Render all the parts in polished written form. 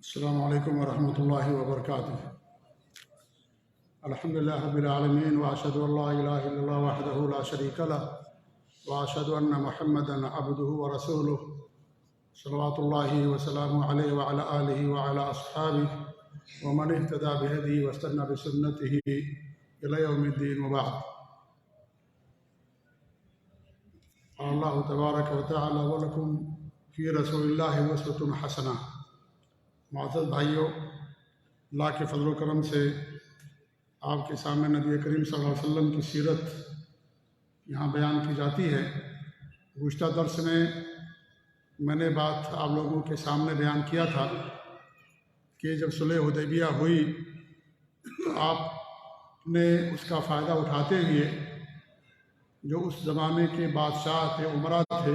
السلام علیکم ورحمۃ اللہ وبرکاتہ۔ الحمد للہ رب العالمین واشہد ان لا الہ الا اللہ وحدہ لا شریک لہ واشہد ان محمدا عبدہ ورسولہ صلوات اللہ وسلامہ علیہ وعلی آلہ وعلی اصحابہ ومن اہتدی بہدیہ واستنى بسنتہ الی یوم الدین وبعد۔ قال اللہ تبارک وتعالی ولکم فی رسول اللہ اسوۃ حسنہ۔ معزز بھائیوں، اللہ کے فضل و کرم سے آپ کے سامنے نبی کریم صلی اللہ علیہ وسلم کی سیرت یہاں بیان کی جاتی ہے۔ گزشتہ درس میں نے بات آپ لوگوں کے سامنے بیان کیا تھا کہ جب صلح حدیبیہ ہوئی تو آپ نے اس کا فائدہ اٹھاتے ہوئے جو اس زمانے کے بادشاہ تھے، عمرا تھے،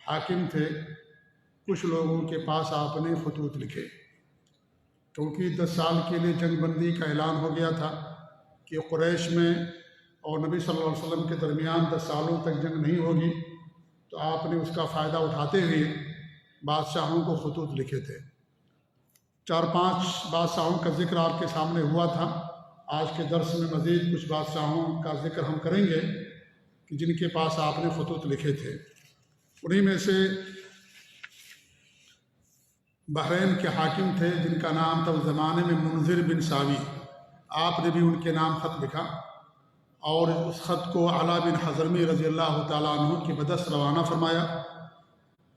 حاکم تھے، کچھ لوگوں کے پاس آپ نے خطوط لکھے، کیونکہ 10 سال کے لیے جنگ بندی کا اعلان ہو گیا تھا کہ قریش میں اور نبی صلی اللہ علیہ وسلم کے درمیان 10 سالوں تک جنگ نہیں ہوگی، تو آپ نے اس کا فائدہ اٹھاتے ہوئے بادشاہوں کو خطوط لکھے تھے۔ 4-5 بادشاہوں کا ذکر آپ کے سامنے ہوا تھا۔ آج کے درس میں مزید کچھ بادشاہوں کا ذکر ہم کریں گے کہ جن کے پاس آپ نے خطوط لکھے تھے۔ انہی میں سے بحرین کے حاکم تھے جن کا نام تھا اس زمانے میں منذر بن ساوی۔ آپ نے بھی ان کے نام خط لکھا اور اس خط کو علا بن حضرمی رضی اللہ تعالیٰ عنہ کی بدست روانہ فرمایا۔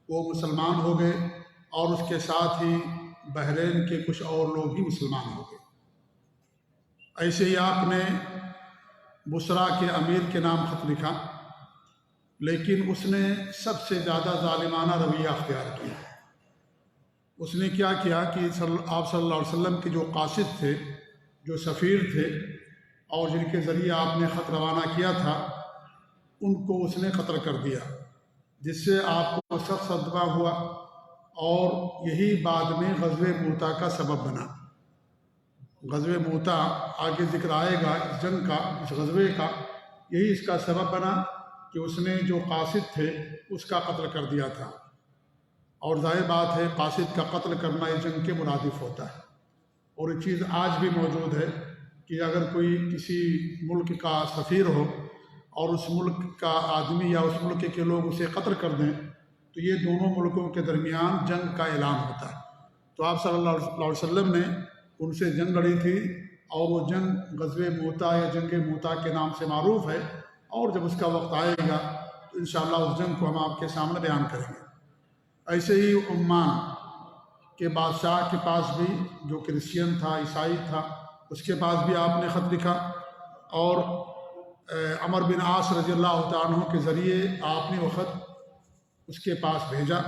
وہ مسلمان ہو گئے اور اس کے ساتھ ہی بحرین کے کچھ اور لوگ بھی مسلمان ہو گئے۔ ایسے ہی آپ نے بصرہ کے امیر کے نام خط لکھا، لیکن اس نے سب سے زیادہ ظالمانہ رویہ اختیار کیا۔ اس نے کیا کیا کہ آپ صلی اللہ علیہ وسلم کے جو قاصد تھے، جو سفیر تھے اور جن کے ذریعے آپ نے خط روانہ کیا تھا، ان کو اس نے قتل کر دیا، جس سے آپ کو سخت صدمہ ہوا اور یہی بعد میں غزوہ موتا کا سبب بنا۔ غزوہ موتا آگے ذکر آئے گا اس جنگ کا، اس غزوے کا، یہی اس کا سبب بنا کہ اس نے جو قاصد تھے اس کا قتل کر دیا تھا۔ اور ظاہر بات ہے قاصد کا قتل کرنا اس جنگ کے مرادف ہوتا ہے، اور یہ چیز آج بھی موجود ہے کہ اگر کوئی کسی ملک کا سفیر ہو اور اس ملک کا آدمی یا اس ملک کے لوگ اسے قتل کر دیں تو یہ دونوں ملکوں کے درمیان جنگ کا اعلان ہوتا ہے۔ تو آپ صلی اللہ علیہ وسلم نے ان سے جنگ لڑی تھی اور وہ جنگ غزوہ موتا یا جنگ موتا کے نام سے معروف ہے، اور جب اس کا وقت آئے گا تو انشاءاللہ اس جنگ کو ہم آپ کے سامنے بیان کریں گے۔ ایسے ہی عمان کے بادشاہ کے پاس بھی، جو کرسچین تھا، عیسائی تھا، اس کے پاس بھی آپ نے خط لکھا اور عمر بن عاص رضی اللہ تعالیٰ عنہ کے ذریعے آپ نے وہ خط اس کے پاس بھیجا۔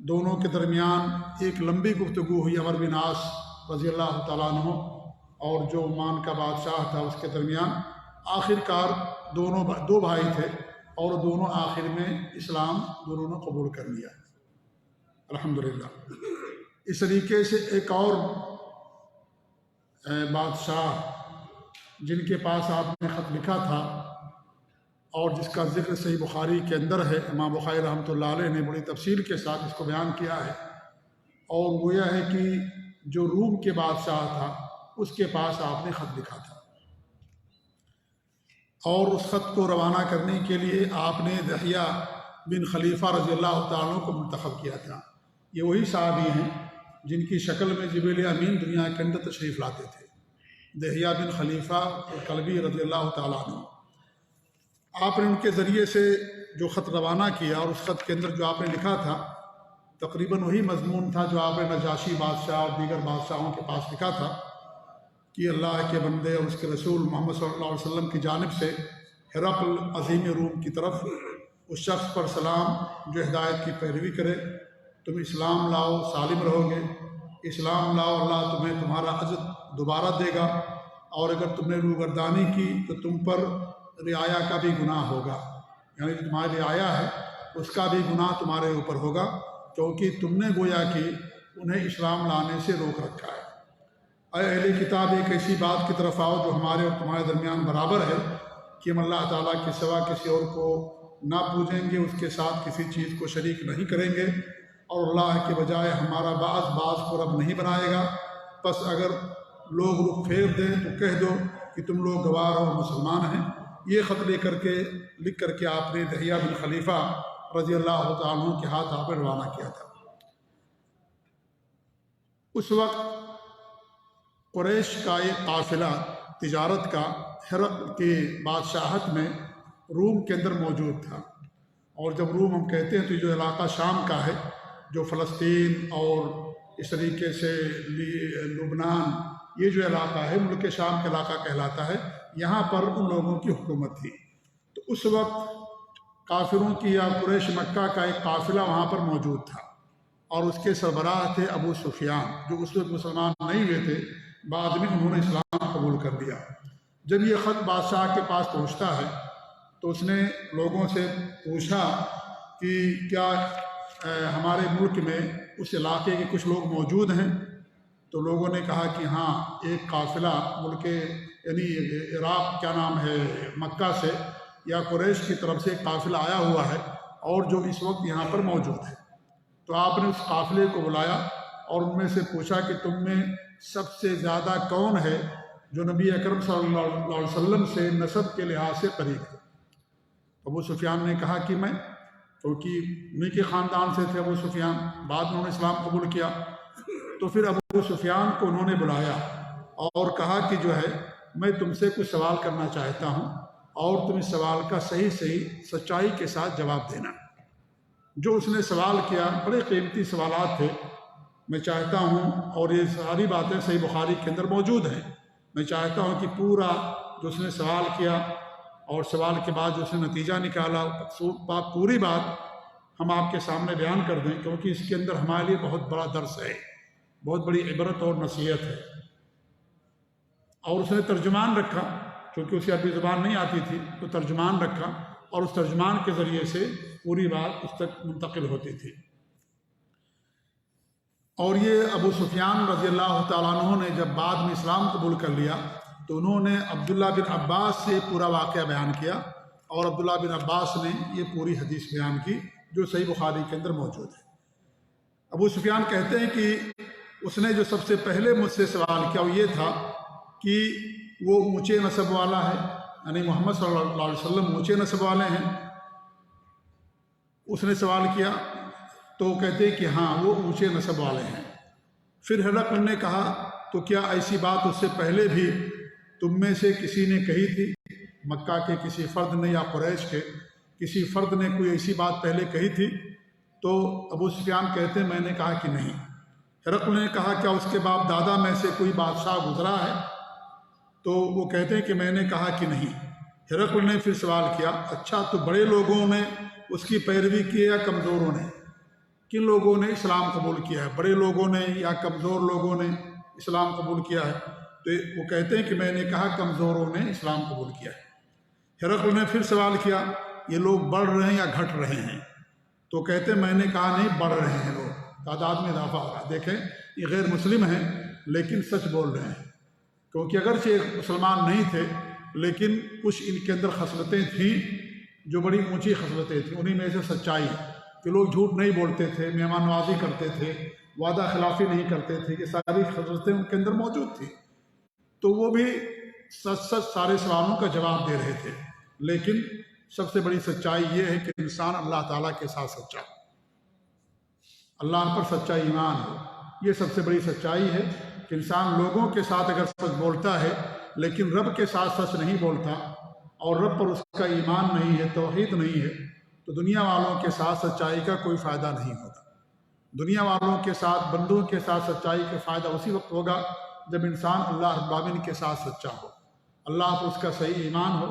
دونوں کے درمیان ایک لمبی گفتگو ہوئی، عمر بن عاص رضی اللہ تعالیٰ عنہ اور جو عمان کا بادشاہ تھا اس کے درمیان۔ آخر کار دو بھائی تھے اور دونوں آخر میں اسلام دونوں نے قبول کر لیا، الحمدللہ۔ اس طریقے سے ایک اور بادشاہ جن کے پاس آپ نے خط لکھا تھا اور جس کا ذکر صحیح بخاری کے اندر ہے، امام بخاری رحمۃ اللہ علیہ نے بڑی تفصیل کے ساتھ اس کو بیان کیا ہے، اور وہ یہ ہے کہ جو روم کے بادشاہ تھا اس کے پاس آپ نے خط لکھا تھا، اور اس خط کو روانہ کرنے کے لیے آپ نے دحیہ بن خلیفہ رضی اللہ تعالیٰ عنہ کو منتخب کیا تھا۔ یہ وہی صحابی ہیں جن کی شکل میں جبریل امین دنیا کے اندر تشریف لاتے تھے، دحیہ بن خلیفہ کلبی رضی اللہ تعالیٰ عنہ۔ آپ نے ان کے ذریعے سے جو خط روانہ کیا اور اس خط کے اندر جو آپ نے لکھا تھا تقریباً وہی مضمون تھا جو آپ نے نجاشی بادشاہ اور دیگر بادشاہوں کے پاس لکھا تھا کہ اللہ کے بندے اور اس کے رسول محمد صلی اللہ علیہ وسلم کی جانب سے ہرقل عظیم روم کی طرف اس شخص پر سلام جو ہدایت کی پیروی کرے، تم اسلام لاؤ سالم رہو گے، اسلام لاؤ اللہ تمہیں تمہارا اجر دوبارہ دے گا، اور اگر تم نے روگردانی کی تو تم پر رعایا کا بھی گناہ ہوگا، یعنی جو تمہاری رعایا ہے اس کا بھی گناہ تمہارے اوپر ہوگا، کیونکہ تم نے گویا کہ انہیں اسلام لانے سے روک رکھا ہے۔ اے اہل کتاب، ایک ایسی بات کی طرف آؤ جو ہمارے اور تمہارے درمیان برابر ہے کہ ہم اللہ تعالیٰ کے سوا کسی اور کو نہ پوجیں گے، اس کے ساتھ کسی چیز کو شریک نہیں کریں گے، اور اللہ کے بجائے ہمارا بعض کو رب نہیں بنائے گا، پس اگر لوگ رخ پھیر دیں تو کہہ دو کہ تم لوگ گوار اور مسلمان ہیں۔ یہ خط لکھ کر کے آپ نے دحیہ بن خلیفہ رضی اللہ تعالیٰ عنہ کے ہاتھ آپ نے روانہ کیا تھا۔ اس وقت قریش کا ایک قافلہ تجارت کا ہرقل کے بادشاہت میں روم کے اندر موجود تھا، اور جب روم ہم کہتے ہیں تو جو علاقہ شام کا ہے، جو فلسطین اور اس طریقے سے لبنان، یہ جو علاقہ ہے ملک شام کا علاقہ کہلاتا ہے، یہاں پر ان لوگوں کی حکومت تھی۔ تو اس وقت کافروں کی یا قریش مکہ کا ایک قافلہ وہاں پر موجود تھا، اور اس کے سربراہ تھے ابو سفیان، جو اس وقت مسلمان نہیں ہوئے تھے، بعد میں انہوں نے اسلام قبول کر لیا۔ جب یہ خط بادشاہ کے پاس پہنچتا ہے تو اس نے لوگوں سے پوچھا کہ کیا ہمارے ملک میں اس علاقے کے کچھ لوگ موجود ہیں؟ تو لوگوں نے کہا کہ ہاں، ایک قافلہ ملک یعنی عراق کیا نام ہے مکہ سے یا قریش کی طرف سے ایک قافلہ آیا ہوا ہے، اور جو اس وقت یہاں پر موجود ہے۔ تو آپ نے اس قافلے کو بلایا اور ان میں سے پوچھا کہ تم میں سب سے زیادہ کون ہے جو نبی اکرم صلی اللہ علیہ وسلم سے نسب کے لحاظ سے قریب ہے؟ ابو سفیان نے کہا کہ میں، کیونکہ انہی کے خاندان سے تھے ابو سفیان، بعد میں انہوں نے اسلام قبول کیا۔ تو پھر ابو سفیان کو انہوں نے بلایا اور کہا کہ جو ہے میں تم سے کچھ سوال کرنا چاہتا ہوں، اور تم اس سوال کا صحیح سچائی کے ساتھ جواب دینا۔ جو اس نے سوال کیا بڑے قیمتی سوالات تھے، میں چاہتا ہوں، اور یہ ساری باتیں صحیح بخاری کے اندر موجود ہیں، میں چاہتا ہوں کہ پورا جو اس نے سوال کیا اور سوال کے بعد جو اس نے نتیجہ نکالا، پوری بات ہم آپ کے سامنے بیان کر دیں، کیونکہ اس کے اندر ہمارے لیے بہت بڑا درس ہے، بہت بڑی عبرت اور نصیحت ہے۔ اور اس نے ترجمان رکھا، کیونکہ اسے عربی زبان نہیں آتی تھی، تو ترجمان رکھا، اور اس ترجمان کے ذریعے سے پوری بات اس تک منتقل ہوتی تھی۔ اور یہ ابو سفیان رضی اللہ تعالیٰ عنہ نے جب بعد میں اسلام قبول کر لیا تو انہوں نے عبداللہ بن عباس سے پورا واقعہ بیان کیا، اور عبداللہ بن عباس نے یہ پوری حدیث بیان کی جو صحیح بخاری کے اندر موجود ہے۔ ابو سفیان کہتے ہیں کہ اس نے جو سب سے پہلے مجھ سے سوال کیا وہ یہ تھا کہ وہ اونچے نسب والا ہے، یعنی محمد صلی اللہ علیہ وسلم اونچے نسب والے ہیں؟ اس نے سوال کیا تو کہتے ہیں کہ ہاں، وہ اونچے نسب والے ہیں۔ پھر ہرقل نے کہا تو کیا ایسی بات اس سے پہلے بھی تم میں سے کسی نے کہی تھی؟ مکہ کے کسی فرد نے یا قریش کے کسی فرد نے کوئی ایسی بات پہلے کہی تھی؟ تو ابو سفیان کہتے ہیں میں نے کہا کہ نہیں۔ ہرقل نے کہا کیا اس کے باپ دادا میں سے کوئی بادشاہ گزرا ہے؟ تو وہ کہتے ہیں کہ میں نے کہا کہ نہیں۔ ہرقل نے پھر سوال کیا اچھا، تو بڑے لوگوں نے اس کی پیروی کی یا کمزوروں نے؟ کن لوگوں نے اسلام قبول کیا ہے، بڑے لوگوں نے یا کمزور لوگوں نے اسلام قبول کیا ہے؟ تو وہ کہتے ہیں کہ میں نے کہا کمزوروں نے اسلام قبول کیا ہے۔ ہرقل نے پھر سوال کیا یہ لوگ بڑھ رہے ہیں یا گھٹ رہے ہیں؟ تو کہتے ہیں میں نے کہا نہیں، بڑھ رہے ہیں، لوگ تعداد میں اضافہ ہو رہا ہے۔ دیکھیں یہ غیر مسلم ہیں لیکن سچ بول رہے ہیں، کیونکہ اگرچہ مسلمان نہیں تھے لیکن کچھ ان کے اندر خصلتیں تھیں جو بڑی اونچی خصلتیں تھیں، انہی میں سے سچائی کہ لوگ جھوٹ نہیں بولتے تھے، مہمان نوازی کرتے تھے، وعدہ خلافی نہیں کرتے تھے، یہ ساری خصلتیں ان کے اندر موجود تھیں۔ تو وہ بھی سچ سارے سوالوں کا جواب دے رہے تھے، لیکن سب سے بڑی سچائی یہ ہے کہ انسان اللہ تعالیٰ کے ساتھ سچا ہو، اللہ پر سچا ایمان ہو۔ یہ سب سے بڑی سچائی ہے کہ انسان لوگوں کے ساتھ اگر سچ بولتا ہے لیکن رب کے ساتھ سچ نہیں بولتا، اور رب پر اس کا ایمان نہیں ہے، توحید نہیں ہے، تو دنیا والوں کے ساتھ سچائی کا کوئی فائدہ نہیں ہوگا۔ دنیا والوں کے ساتھ، بندوں کے ساتھ سچائی کا فائدہ اسی وقت ہوگا جب انسان اللہ رب العالمین کے ساتھ سچا ہو، اللہ پر اس کا صحیح ایمان ہو،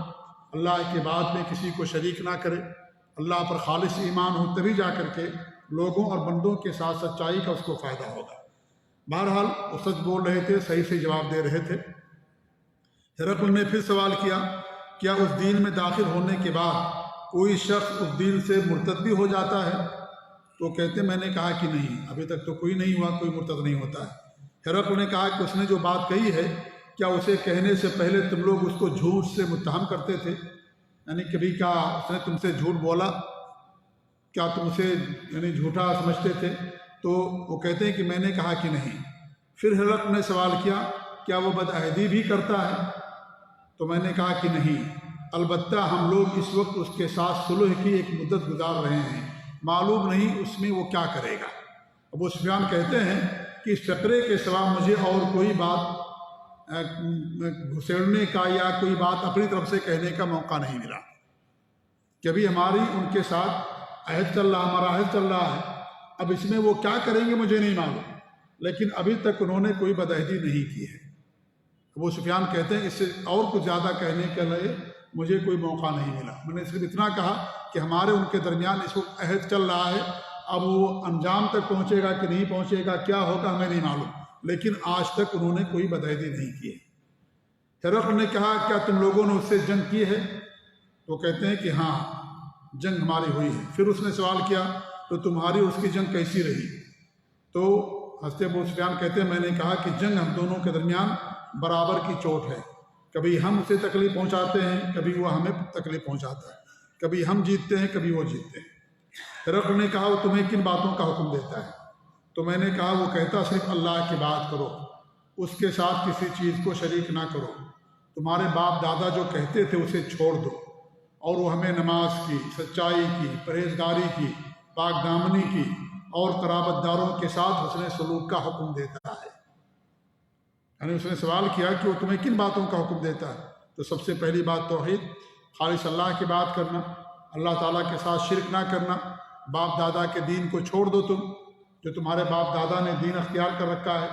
اللہ کے بعد میں کسی کو شریک نہ کرے، اللہ پر خالص ایمان ہو، تبھی جا کر کے لوگوں اور بندوں کے ساتھ سچائی کا اس کو فائدہ ہوگا۔ بہرحال وہ سچ بول رہے تھے، صحیح سے جواب دے رہے تھے۔ ہرقل نے پھر سوال کیا کیا اس دین میں داخل ہونے کے بعد کوئی شخص اس دین سے مرتد بھی ہو جاتا ہے؟ تو کہتے میں نے کہا کہ نہیں، ابھی تک تو کوئی نہیں ہوا، کوئی مرتد نہیں ہوتا ہے۔ ہرقل نے کہا کہ اس نے جو بات کہی ہے کیا اسے کہنے سے پہلے تم لوگ اس کو جھوٹ سے متہم کرتے تھے؟ یعنی کبھی کیا اس نے تم سے جھوٹ بولا؟ کیا تم اسے یعنی جھوٹا سمجھتے تھے؟ تو وہ کہتے ہیں کہ میں نے کہا کہ نہیں۔ پھر ہرقل نے سوال کیا کیا وہ بدعہدی بھی کرتا ہے؟ تو میں نے کہا کہ نہیں، البتہ ہم لوگ اس وقت اس کے ساتھ صلح کی ایک مدت گزار رہے ہیں، معلوم نہیں اس میں وہ کیا کرے گا۔ ابو سفیان کہتے ہیں کہ اس فقرے کے سوا مجھے اور کوئی بات گھسیڑنے کا یا کوئی بات اپنی طرف سے کہنے کا موقع نہیں ملا۔ کبھی ہماری ان کے ساتھ عہد چل رہا، ہمارا عہد چل رہا ہے، اب اس میں وہ کیا کریں گے مجھے نہیں معلوم، لیکن ابھی تک انہوں نے کوئی بدعہدی نہیں کی ہے۔ ابو سفیان کہتے ہیں اس سے اور کچھ زیادہ کہنے کے لیے مجھے کوئی موقع نہیں ملا، میں نے صرف اتنا کہا کہ ہمارے ان کے درمیان اس وقت عہد چل رہا ہے، اب وہ انجام تک پہنچے گا کہ نہیں پہنچے گا، کیا ہوگا ہمیں نہیں معلوم، لیکن آج تک انہوں نے کوئی بدعہدی نہیں کی ہے۔ ہرقل نے کہا کیا تم لوگوں نے اس سے جنگ کی ہے؟ تو کہتے ہیں کہ ہاں جنگ ہماری ہوئی ہے۔ پھر اس نے سوال کیا تو تمہاری اس کی جنگ کیسی رہی؟ تو حضرت ابو سفیان کہتے ہیں میں نے کہا کہ جنگ ہم دونوں کے درمیان برابر کی چوٹ ہے، کبھی ہم اسے تکلیف پہنچاتے ہیں، کبھی وہ ہمیں تکلیف پہنچاتا ہے، کبھی ہم جیتتے ہیں کبھی وہ جیتتے ہیں۔ ہرقل نے کہا وہ تمہیں کن باتوں کا حکم دیتا ہے؟ تو میں نے کہا وہ کہتا صرف اللہ کی بات کرو، اس کے ساتھ کسی چیز کو شریک نہ کرو، تمہارے باپ دادا جو کہتے تھے اسے چھوڑ دو، اور وہ ہمیں نماز کی، سچائی کی، پرہیزگاری کی، پاک دامنی کی اور قرابت داروں کے ساتھ حسن سلوک کا حکم دیتا ہے۔ یعنی اس نے سوال کیا کہ وہ تمہیں کن باتوں کا حکم دیتا ہے؟ تو سب سے پہلی بات توحید، خالص اللہ کی بات کرنا، اللہ تعالیٰ کے ساتھ شرک نہ کرنا، باپ دادا کے دین کو چھوڑ دو، تم جو تمہارے باپ دادا نے دین اختیار کر رکھا ہے،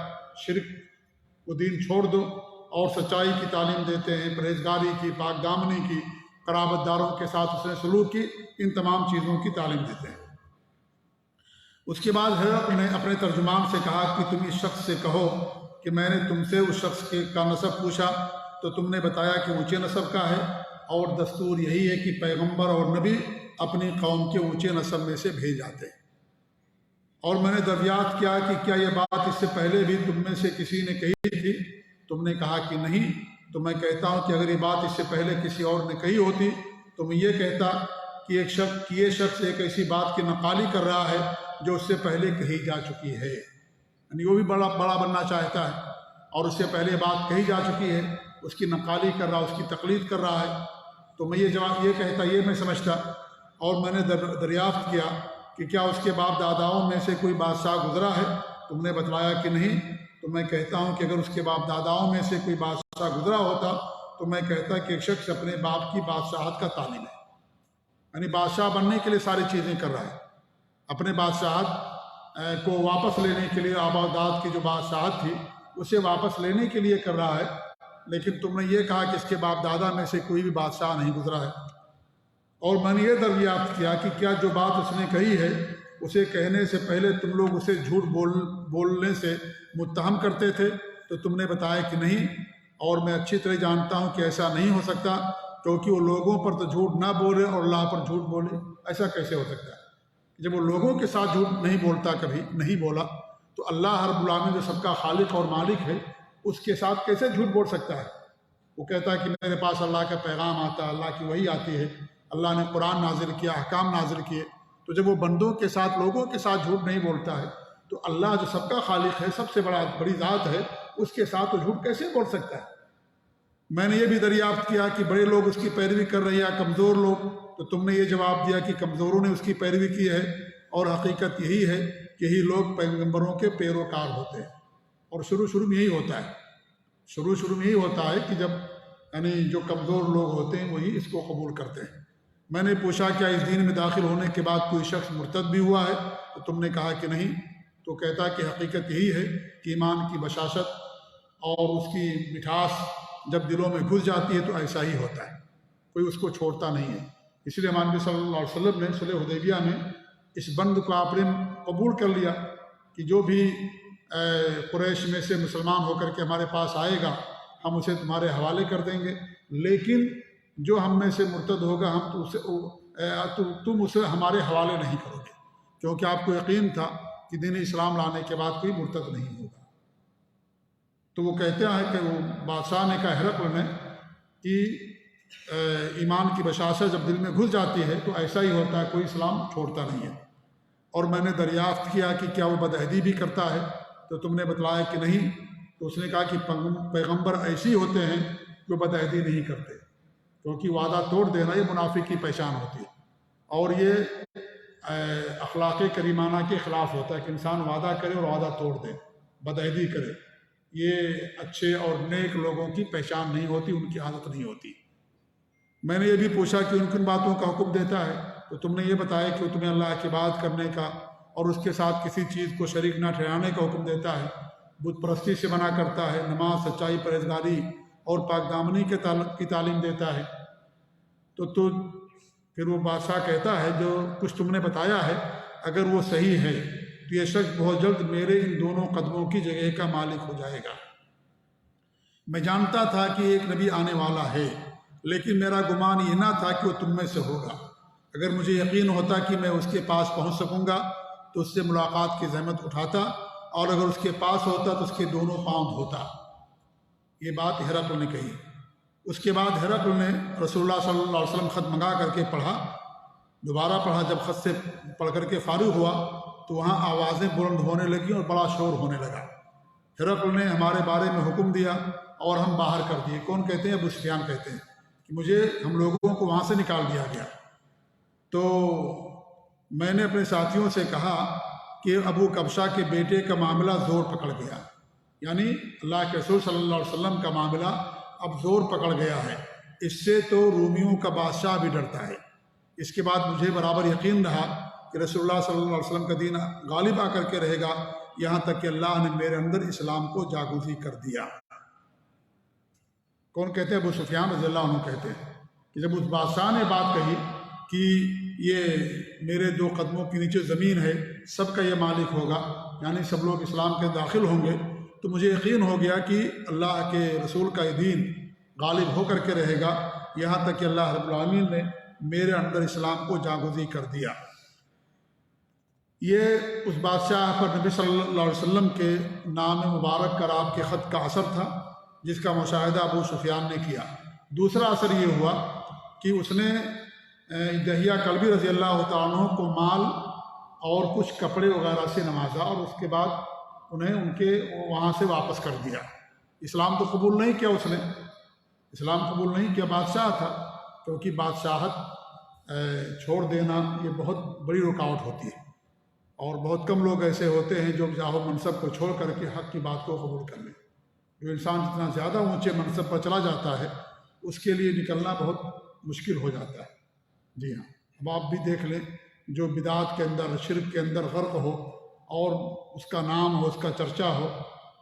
شرک وہ دین چھوڑ دو، اور سچائی کی تعلیم دیتے ہیں، پرہیزگاری کی، پاک دامنی کی، قرابت داروں کے ساتھ حسن سلوک کی، ان تمام چیزوں کی تعلیم دیتے ہیں۔ اس کے بعد ہرقل نے اپنے ترجمان سے کہا کہ تم اس شخص سے کہو کہ میں نے تم سے اس شخص کا نسب پوچھا تو تم نے بتایا کہ اونچے نسب کا ہے، اور دستور یہی ہے کہ پیغمبر اور نبی اپنی قوم کے اونچے نسب میں سے بھیج جاتے ہیں، اور میں نے دریافت کیا کہ کیا یہ بات اس سے پہلے بھی تم میں سے کسی نے کہی تھی؟ تم نے کہا کہ نہیں۔ تو میں کہتا ہوں کہ اگر یہ بات اس سے پہلے کسی اور نے کہی ہوتی تو میں یہ کہتا کہ یہ شخص ایک ایسی بات کی نقالی کر رہا ہے جو اس سے پہلے کہی جا چکی ہے، یعنی وہ بھی بڑا بننا چاہتا ہے اور اس سے پہلے بات کہی جا چکی ہے، اس کی نقالی کر رہا، اس کی تقلید کر رہا ہے۔ تو میں یہ جواب یہ کہتا، یہ میں سمجھتا، اور میں نے دریافت کیا کہ کیا اس کے باپ داداؤں میں سے کوئی بادشاہ گزرا ہے؟ تم نے بتلایا کہ نہیں۔ تو میں کہتا ہوں کہ اگر اس کے باپ داداؤں میں سے کوئی بادشاہ گزرا ہوتا تو میں کہتا کہ ایک شخص اپنے باپ کی بادشاہت کا طالب ہے، یعنی بادشاہ بننے کے لیے ساری چیزیں کر رہا ہے، اپنے بادشاہت کو واپس لینے کے لیے، آبادات کی جو بادشاہت تھی اسے واپس لینے کے لیے کر رہا ہے، لیکن تم نے یہ کہا کہ اس کے باپ دادا میں سے کوئی بھی بادشاہ نہیں گزرا ہے۔ اور میں نے یہ دریافت کیا کہ کیا جو بات اس نے کہی ہے اسے کہنے سے پہلے تم لوگ اسے جھوٹ بولنے سے متہم کرتے تھے؟ تو تم نے بتایا کہ نہیں، اور میں اچھی طرح جانتا ہوں کہ ایسا نہیں ہو سکتا، کیونکہ وہ لوگوں پر تو جھوٹ نہ بولے اور اللہ پر جھوٹ بولے، ایسا کیسے ہو سکتا ہے؟ جب وہ لوگوں کے ساتھ جھوٹ نہیں بولتا، کبھی نہیں بولا، تو اللہ رب العالمین جو سب کا خالق اور مالک ہے اس کے ساتھ کیسے جھوٹ بول سکتا ہے؟ وہ کہتا ہے کہ میرے پاس اللہ کا پیغام آتا ہے، اللہ کی وحی آتی ہے، اللہ نے قرآن نازل کیا، احکام نازل کیے۔ تو جب وہ بندوں کے ساتھ، لوگوں کے ساتھ جھوٹ نہیں بولتا ہے تو اللہ جو سب کا خالق ہے، سب سے بڑی ذات ہے، اس کے ساتھ وہ جھوٹ کیسے بول سکتا ہے؟ میں نے یہ بھی دریافت کیا کہ بڑے لوگ اس کی پیروی کر رہے ہیں یا کمزور لوگ؟ تو تم نے یہ جواب دیا کہ کمزوروں نے اس کی پیروی کی ہے، اور حقیقت یہی ہے کہ یہی لوگ پیغمبروں کے پیروکار ہوتے ہیں، اور شروع میں یہی ہوتا ہے، شروع میں یہی ہوتا ہے کہ جب یعنی جو کمزور لوگ ہوتے ہیں وہی اس کو قبول کرتے ہیں۔ میں نے پوچھا کیا اس دین میں داخل ہونے کے بعد کوئی شخص مرتد بھی ہوا ہے؟ تو تم نے کہا کہ نہیں۔ تو کہتا کہ حقیقت یہی ہے کہ ایمان کی بشاشت اور اس کی مٹھاس جب دلوں میں گھس جاتی ہے تو ایسا ہی ہوتا ہے، کوئی اس کو چھوڑتا نہیں ہے۔ اس لیے ہمارے نبی صلی اللہ علیہ وسلم نے صلح حدیبیہ میں اس بند کو آپ نے قبول کر لیا کہ جو بھی قریش میں سے مسلمان ہو کر کے ہمارے پاس آئے گا ہم اسے تمہارے حوالے کر دیں گے، لیکن جو ہم میں سے مرتد ہوگا تم اسے ہمارے حوالے نہیں کرو گے، کیونکہ آپ کو یقین تھا کہ دین اسلام لانے کے بعد کوئی مرتد نہیں ہوگا۔ تو وہ کہتے ہیں کہ وہ بادشاہ نے کہا ہرقل نے کہ ایمان کی بشاشت جب دل میں گھس جاتی ہے تو ایسا ہی ہوتا ہے، کوئی اسلام چھوڑتا نہیں ہے۔ اور میں نے دریافت کیا کہ کیا وہ بدعہدی بھی کرتا ہے؟ تو تم نے بتلایا کہ نہیں۔ تو اس نے کہا کہ پیغمبر ایسے ہوتے ہیں جو بدعہدی نہیں کرتے، کیونکہ وعدہ توڑ دینا یہ منافق کی پہچان ہوتی ہے، اور یہ اخلاق کریمانہ کے خلاف ہوتا ہے کہ انسان وعدہ کرے اور وعدہ توڑ دے، بدعہدی کرے۔ یہ اچھے اور نیک لوگوں کی پہچان نہیں ہوتی، ان کی عادت نہیں ہوتی۔ میں نے یہ بھی پوچھا کہ ان کن باتوں کا حکم دیتا ہے؟ تو تم نے یہ بتایا کہ وہ تمہیں اللہ کی عبادت کرنے کا اور اس کے ساتھ کسی چیز کو شریک نہ ٹھہرانے کا حکم دیتا ہے، بت پرستی سے منع کرتا ہے، نماز، سچائی، پرہیزگاری اور پاک دامنی کی تعلیم دیتا ہے۔ تو پھر وہ بادشاہ کہتا ہے جو کچھ تم نے بتایا ہے اگر وہ صحیح ہے تو یہ شخص بہت جلد میرے ان دونوں قدموں کی جگہ کا مالک ہو جائے گا۔ میں جانتا تھا کہ ایک نبی آنے والا ہے، لیکن میرا گمان یہ نہ تھا کہ وہ تم میں سے ہوگا۔ اگر مجھے یقین ہوتا کہ میں اس کے پاس پہنچ سکوں گا تو اس سے ملاقات کی زحمت اٹھاتا، اور اگر اس کے پاس ہوتا تو اس کے دونوں پاؤں دھوتا۔ یہ بات ہرقل نے کہی۔ اس کے بعد ہرقل نے رسول اللہ صلی اللہ علیہ وسلم خط منگا کر کے پڑھا، دوبارہ پڑھا۔ جب خط سے پڑھ کر کے فارغ ہوا تو وہاں آوازیں بلند ہونے لگیں اور بڑا شور ہونے لگا۔ ہرقل نے ہمارے بارے میں حکم دیا اور ہم باہر کر دیے۔ کون کہتے ہیں؟ ابو سفیان کہتے ہیں کہ مجھے ہم لوگوں کو وہاں سے نکال دیا گیا۔ تو میں نے اپنے ساتھیوں سے کہا کہ ابو کبشہ کے بیٹے کا معاملہ زور پکڑ گیا، یعنی اللہ کے رسول صلی اللہ علیہ وسلم کا معاملہ اب زور پکڑ گیا ہے، اس سے تو رومیوں کا بادشاہ بھی ڈرتا ہے۔ اس کے بعد مجھے برابر یقین رہا کہ رسول اللہ صلی اللہ علیہ وسلم کا دین غالب آ کر کے رہے گا، یہاں تک کہ اللہ نے میرے اندر اسلام کو جاگوزی کر دیا۔ کون کہتے ہیں؟ ابو سفیان رضی اللہ عنہ کہتے ہیں کہ جب اس بادشاہ نے بات کہی کہ یہ میرے دو قدموں کے نیچے زمین ہے، سب کا یہ مالک ہوگا، یعنی سب لوگ اسلام کے داخل ہوں گے، تو مجھے یقین ہو گیا کہ اللہ کے رسول کا یہ دین غالب ہو کر کے رہے گا، یہاں تک کہ اللہ رب العالمین نے میرے اندر اسلام کو جاگوزی کر دیا۔ یہ اس بادشاہ پر نبی صلی اللہ علیہ وسلم کے نام مبارک کا آپ کے خط کا اثر تھا، جس کا مشاہدہ ابو سفیان نے کیا۔ دوسرا اثر یہ ہوا کہ اس نے دہیہ کلبی رضی اللہ تعالیٰ عنہ کو مال اور کچھ کپڑے وغیرہ سے نوازا، اور اس کے بعد انہیں ان کے وہاں سے واپس کر دیا۔ اسلام تو قبول نہیں کیا اس نے، اسلام قبول نہیں کیا، بادشاہ تھا، کیونکہ بادشاہت چھوڑ دینا یہ بہت بڑی رکاوٹ ہوتی ہے، اور بہت کم لوگ ایسے ہوتے ہیں جو جاہ و منصب کو چھوڑ کر کے حق کی بات کو قبول کر لیں۔ جو انسان جتنا زیادہ اونچے منصب پر چلا جاتا ہے اس کے لیے نکلنا بہت مشکل ہو جاتا ہے۔ جی ہاں، اب آپ بھی دیکھ لیں، جو بدعات کے اندر، شرک کے اندر غرق ہو اور اس کا نام ہو، اس کا چرچا ہو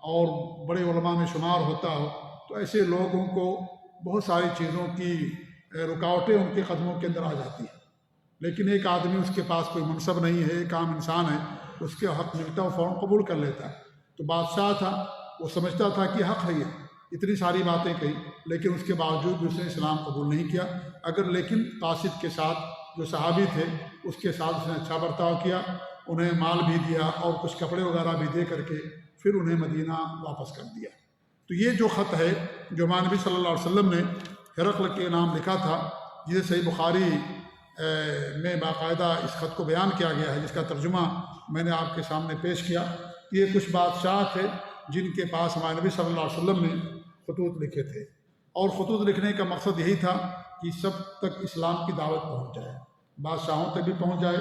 اور بڑے علماء میں شمار ہوتا ہو، تو ایسے لوگوں کو بہت ساری چیزوں کی رکاوٹیں ان کے قدموں کے اندر آ جاتی ہیں۔ لیکن ایک آدمی، اس کے پاس کوئی منصب نہیں ہے، ایک عام انسان ہے، اس کے حق ملتا وہ فوراً قبول کر لیتا ہے۔ تو بادشاہ تھا، وہ سمجھتا تھا کہ حق ہے، یہ اتنی ساری باتیں کہی، لیکن اس کے باوجود بھی اس نے اسلام قبول نہیں کیا۔ لیکن قاصد کے ساتھ جو صحابی تھے اس کے ساتھ اس نے اچھا برتاؤ کیا، انہیں مال بھی دیا اور کچھ کپڑے وغیرہ بھی دے کر کے پھر انہیں مدینہ واپس کر دیا۔ تو یہ جو خط ہے جو ہمارے نبی صلی اللہ علیہ وسلم نے ہرقل کے نام لکھا تھا، جسے صحیح بخاری میں باقاعدہ اس خط کو بیان کیا گیا ہے، جس کا ترجمہ میں نے آپ کے سامنے پیش کیا، یہ کچھ بادشاہ تھے جن کے پاس ہمارے نبی صلی اللہ علیہ وسلم نے خطوط لکھے تھے، اور خطوط لکھنے کا مقصد یہی تھا کہ سب تک اسلام کی دعوت پہنچ جائے، بادشاہوں تک بھی پہنچ جائے،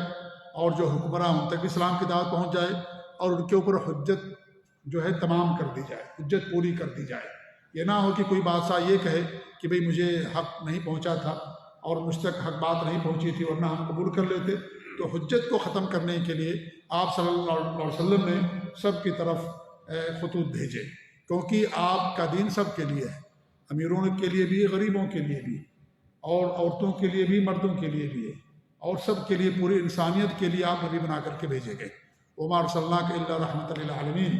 اور جو حکمراں ان تک بھی اسلام کی دعوت پہنچ جائے، اور ان کے اوپر حجت جو ہے تمام کر دی جائے، حجت پوری کر دی جائے۔ یہ نہ ہو کہ کوئی بادشاہ یہ کہے کہ بھئی مجھے حق نہیں پہنچا تھا اور مجھ تک حق بات نہیں پہنچی تھی ورنہ ہم قبول کر لیتے۔ تو حجت کو ختم کرنے کے لیے آپ صلی اللہ علیہ وسلم نے سب کی طرف خطوط بھیجے، کیونکہ آپ کا دین سب کے لیے ہے، امیروں کے لیے بھی، غریبوں کے لیے بھی، اور عورتوں کے لیے بھی، مردوں کے لیے بھی ہے، اور سب کے لیے، پوری انسانیت کے لیے آپ نبی بنا کر کے بھیجے گئے۔ وما ارسلناک الا رحمۃ للعالمین،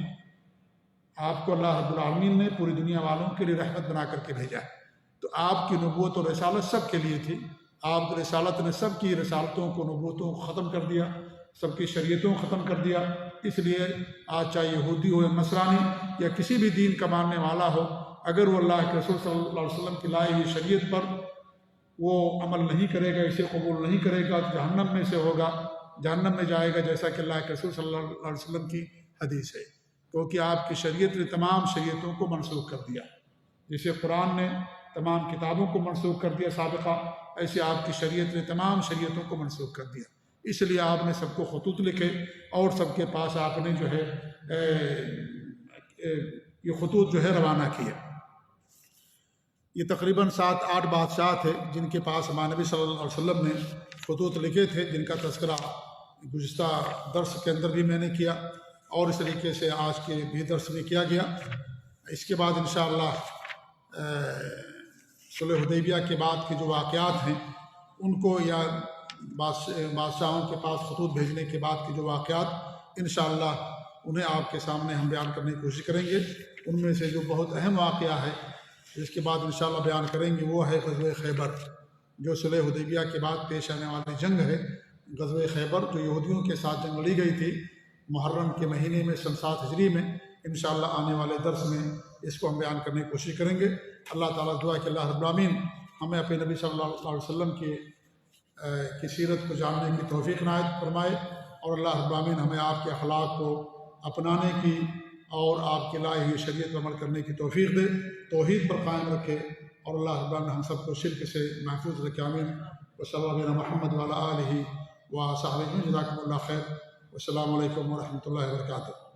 آپ کو اللہ رب العالمین نے پوری دنیا والوں کے لیے رحمت بنا کر کے بھیجا۔ تو آپ کی نبوت اور رسالت سب کے لیے تھی، آپ کی رسالت نے سب کی رسالتوں کو، نبوتوں کو ختم کر دیا، سب کی شریعتوں کو ختم کر دیا۔ اس لیے آج چاہے یہودی ہو یا نصرانی یا کسی بھی دین کا ماننے والا ہو، اگر وہ اللہ کے رسول صلی اللہ علیہ وسلم کی لائی ہوئی شریعت پر وہ عمل نہیں کرے گا، اسے قبول نہیں کرے گا تو جہنم میں سے ہوگا، جہنم میں جائے گا، جیسا کہ اللہ کے رسول صلی اللہ علیہ وسلم کی حدیث ہے، کیونکہ آپ کی شریعت نے تمام شریعتوں کو منسوخ کر دیا۔ جیسے قرآن نے تمام کتابوں کو منسوخ کر دیا سابقہ، ایسے آپ کی شریعت نے تمام شریعتوں کو منسوخ کر دیا۔ اس لیے آپ نے سب کو خطوط لکھے اور سب کے پاس آپ نے جو ہے یہ خطوط جو ہے روانہ کیے۔ یہ تقریباً 7-8 بادشاہ تھے جن کے پاس ہمارے نبی صلی اللہ علیہ وسلم نے خطوط لکھے تھے، جن کا تذکرہ گزشتہ درس کے اندر بھی میں نے کیا اور اس طریقے سے آج کے بھی درس میں کیا گیا۔ اس کے بعد انشاءاللہ صلح حدیبیہ کے بعد کے جو واقعات ہیں ان کو، یا بادشاہوں کے پاس خطوط بھیجنے کے بعد کے جو واقعات، انشاءاللہ انہیں آپ کے سامنے ہم بیان کرنے کی کوشش کریں گے۔ ان میں سے جو بہت اہم واقعہ ہے جس کے بعد انشاءاللہ بیان کریں گے وہ ہے غزوہ خیبر، جو صلح حدیبیہ کے بعد پیش آنے والی جنگ ہے۔ غزوہ خیبر جو یہودیوں کے ساتھ جنگ لڑی گئی تھی محرم کے مہینے میں سن 7 ہجری میں، انشاءاللہ آنے والے درس میں اس کو ہم بیان کرنے کی کوشش کریں گے۔ اللہ تعالیٰ دعا کہ اللہ رب العالمین ہمیں اپنے نبی صلی اللہ علیہ وسلم کی سیرت کو جاننے کی توفیق عنایت فرمائے، اور اللہ رب العالمین ہمیں آپ کے اخلاق کو اپنانے کی اور آپ کے لائے ہوئی شریعت پر عمل کرنے کی توفیق دے، توحید پر قائم رکھے، اور اللہ رب العالمین ہم سب کو شرک سے محفوظ رکھے، آمین۔ وصلی اللہ علیہ محمد وعلی آلہ وصحبہ، جزاکم اللہ خیر، والسلام علیکم ورحمۃ اللہ وبرکاتہ۔